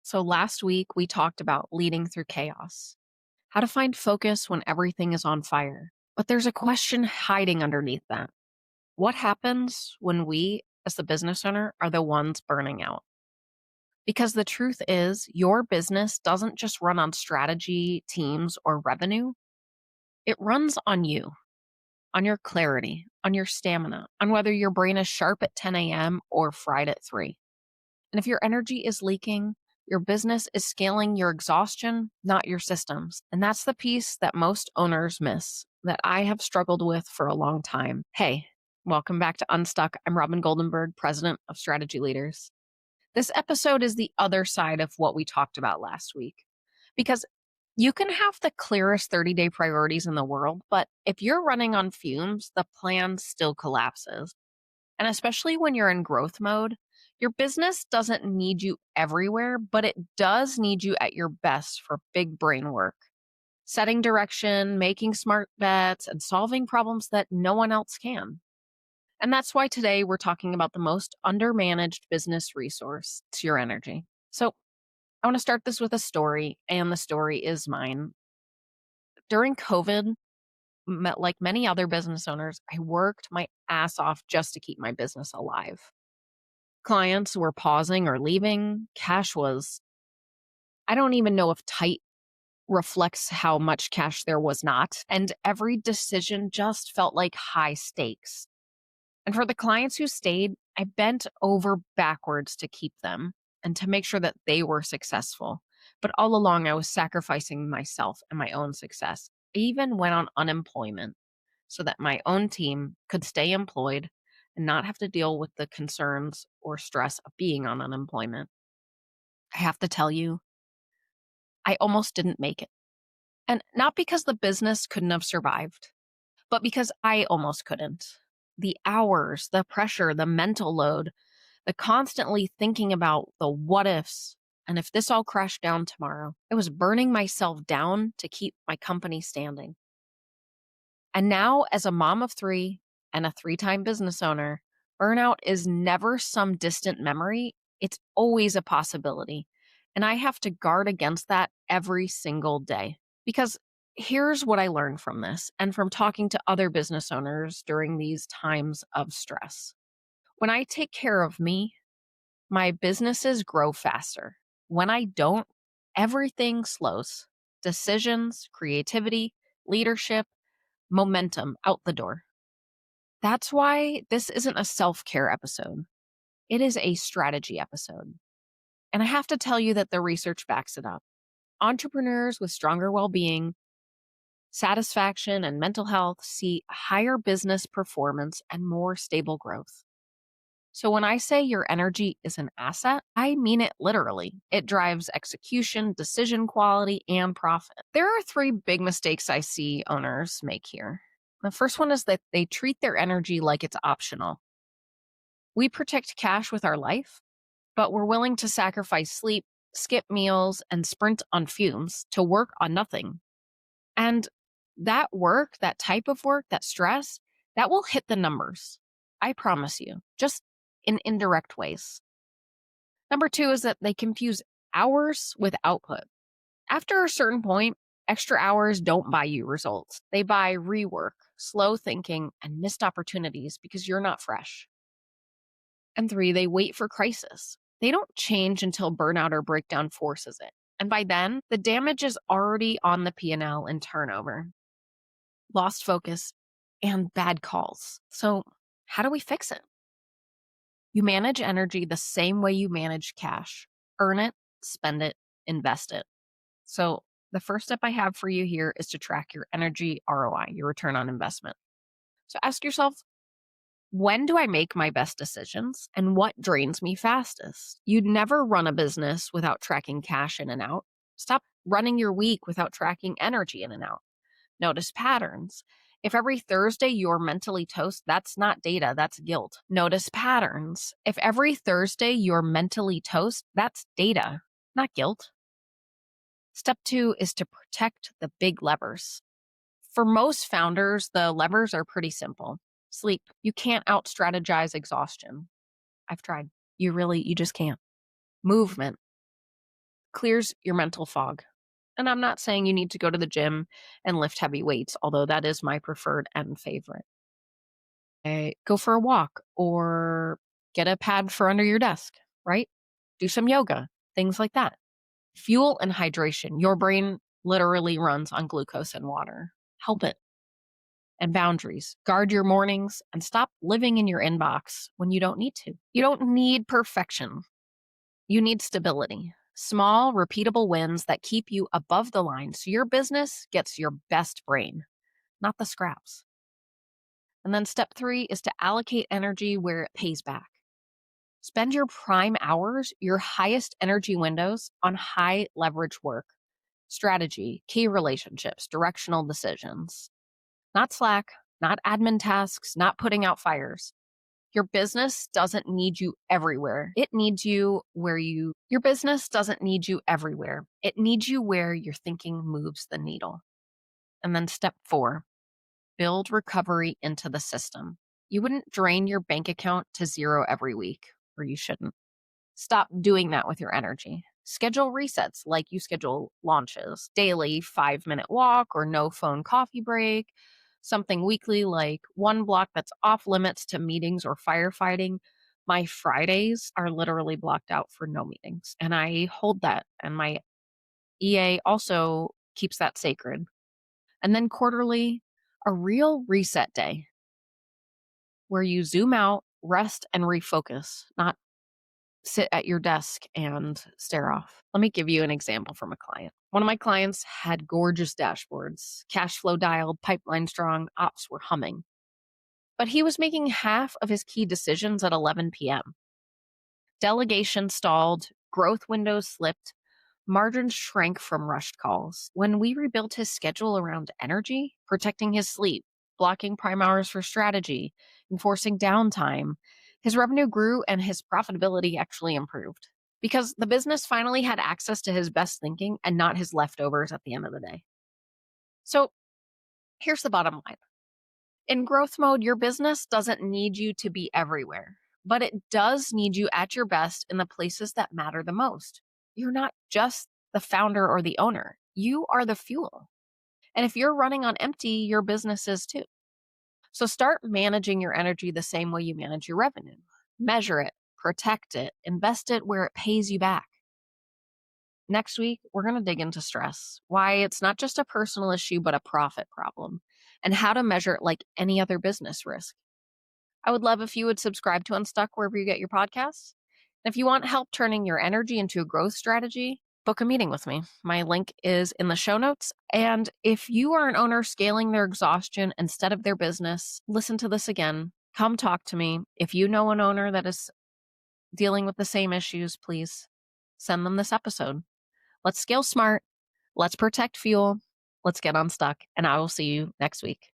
So last week we talked about leading through chaos, how to find focus when everything is on fire. But there's a question hiding underneath that. What happens when we, as the business owner, are the ones burning out? Because the truth is, your business doesn't just run on strategy, teams, or revenue. It runs on you, on your clarity, on your stamina, on whether your brain is sharp at 10 a.m. or fried at 3. And if your energy is leaking, your business is scaling your exhaustion, not your systems. And that's the piece that most owners miss, that I have struggled with for a long time. Hey, welcome back to Unstuck. I'm Robin Goldenberg, president of Strategy Leaders. This episode is the other side of what we talked about last week. Because you can have the clearest 30-day priorities in the world, but if you're running on fumes, the plan still collapses. And especially when you're in growth mode, your business doesn't need you everywhere, but it does need you at your best for big brain work, setting direction, making smart bets, and solving problems that no one else can. And that's why today we're talking about the most undermanaged business resource. It's your energy. So I want to start this with a story, and the story is mine. During COVID, like many other business owners, I worked my ass off just to keep my business alive. Clients were pausing or leaving. Cash was, I don't even know if tight reflects how much cash there was not. And every decision just felt like high stakes. And for the clients who stayed, I bent over backwards to keep them and to make sure that they were successful. But all along, I was sacrificing myself and my own success. I even went on unemployment so that my own team could stay employed and not have to deal with the concerns or stress of being on unemployment. I have to tell you, I almost didn't make it. And not because the business couldn't have survived, but because I almost couldn't. The hours, the pressure, the mental load, the constantly thinking about the what ifs, and if this all crashed down tomorrow, I was burning myself down to keep my company standing. And now, as a mom of 3 and a 3-time business owner, burnout is never some distant memory. It's always a possibility. And I have to guard against that every single day. Because here's what I learned from this and from talking to other business owners during these times of stress. When I take care of me, my businesses grow faster. When I don't, everything slows. Decisions, creativity, leadership, momentum out the door. That's why this isn't a self-care episode. It is a strategy episode. And I have to tell you that the research backs it up. Entrepreneurs with stronger well-being, satisfaction, and mental health see higher business performance and more stable growth. So when I say your energy is an asset, I mean it literally. It drives execution, decision quality, and profit. There are 3 big mistakes I see owners make here. The first one is that they treat their energy like it's optional. We protect cash with our life, but we're willing to sacrifice sleep, skip meals, and sprint on fumes to work on nothing. And that work, that type of work, that stress, that will hit the numbers. I promise you, just in indirect ways. Number 2 is that they confuse hours with output. After a certain point, extra hours don't buy you results. They buy rework, slow thinking, and missed opportunities because you're not fresh. And 3, they wait for crisis. They don't change until burnout or breakdown forces it. And by then, the damage is already on the P&L and turnover, lost focus, and bad calls. So how do we fix it? You manage energy the same way you manage cash. Earn it, spend it, invest it. So the first step I have for you here is to track your energy ROI, your return on investment. So ask yourself, when do I make my best decisions and what drains me fastest? You'd never run a business without tracking cash in and out. Stop running your week without tracking energy in and out. Notice patterns. If every Thursday you're mentally toast, that's not data, that's guilt. Notice patterns. If every Thursday you're mentally toast, that's data, not guilt. Step 2 is to protect the big levers. For most founders, the levers are pretty simple. Sleep. You can't out-strategize exhaustion. I've tried. You just can't. Movement. clears your mental fog. And I'm not saying you need to go to the gym and lift heavy weights, although that is my preferred and favorite. Go for a walk or get a pad for under your desk, right? Do some yoga, things like that. Fuel and hydration. Your brain literally runs on glucose and water. Help it. And boundaries. Guard your mornings and stop living in your inbox when you don't need to. You don't need perfection. You need stability. Small, repeatable wins that keep you above the line so your business gets your best brain, not the scraps. And then step 3 is to allocate energy where it pays back. Spend your prime hours, your highest energy windows, on high leverage work, strategy, key relationships, directional decisions. Not Slack, not admin tasks, not putting out fires. Your business doesn't need you everywhere. It needs you where your business doesn't need you everywhere. It needs you where your thinking moves the needle. And then step 4, build recovery into the system. You wouldn't drain your bank account to zero every week, or you shouldn't. Stop doing that with your energy. Schedule resets like you schedule launches, daily 5-minute walk or no phone coffee break, something weekly like one block that's off limits to meetings or firefighting. My Fridays are literally blocked out for no meetings, and I hold that, and my EA also keeps that sacred. And then quarterly, a real reset day where you zoom out, rest, and refocus, not sit at your desk and stare off. Let me give you an example from a client. One of my clients had gorgeous dashboards, cash flow dialed, pipeline strong, ops were humming. But he was making half of his key decisions at 11 p.m. Delegation stalled, growth windows slipped, margins shrank from rushed calls. When we rebuilt his schedule around energy, protecting his sleep, blocking prime hours for strategy, enforcing downtime, his revenue grew and his profitability actually improved because the business finally had access to his best thinking and not his leftovers at the end of the day. So here's the bottom line. In growth mode, your business doesn't need you to be everywhere, but it does need you at your best in the places that matter the most. You're not just the founder or the owner. You are the fuel. And if you're running on empty, your business is too. So start managing your energy the same way you manage your revenue. Measure it, protect it, invest it where it pays you back. Next week, we're going to dig into stress, why it's not just a personal issue, but a profit problem, and how to measure it like any other business risk. I would love if you would subscribe to Unstuck wherever you get your podcasts. And if you want help turning your energy into a growth strategy, book a meeting with me. My link is in the show notes. And if you are an owner scaling their exhaustion instead of their business, listen to this again. Come talk to me. If you know an owner that is dealing with the same issues, please send them this episode. Let's scale smart. Let's protect fuel. Let's get unstuck. And I will see you next week.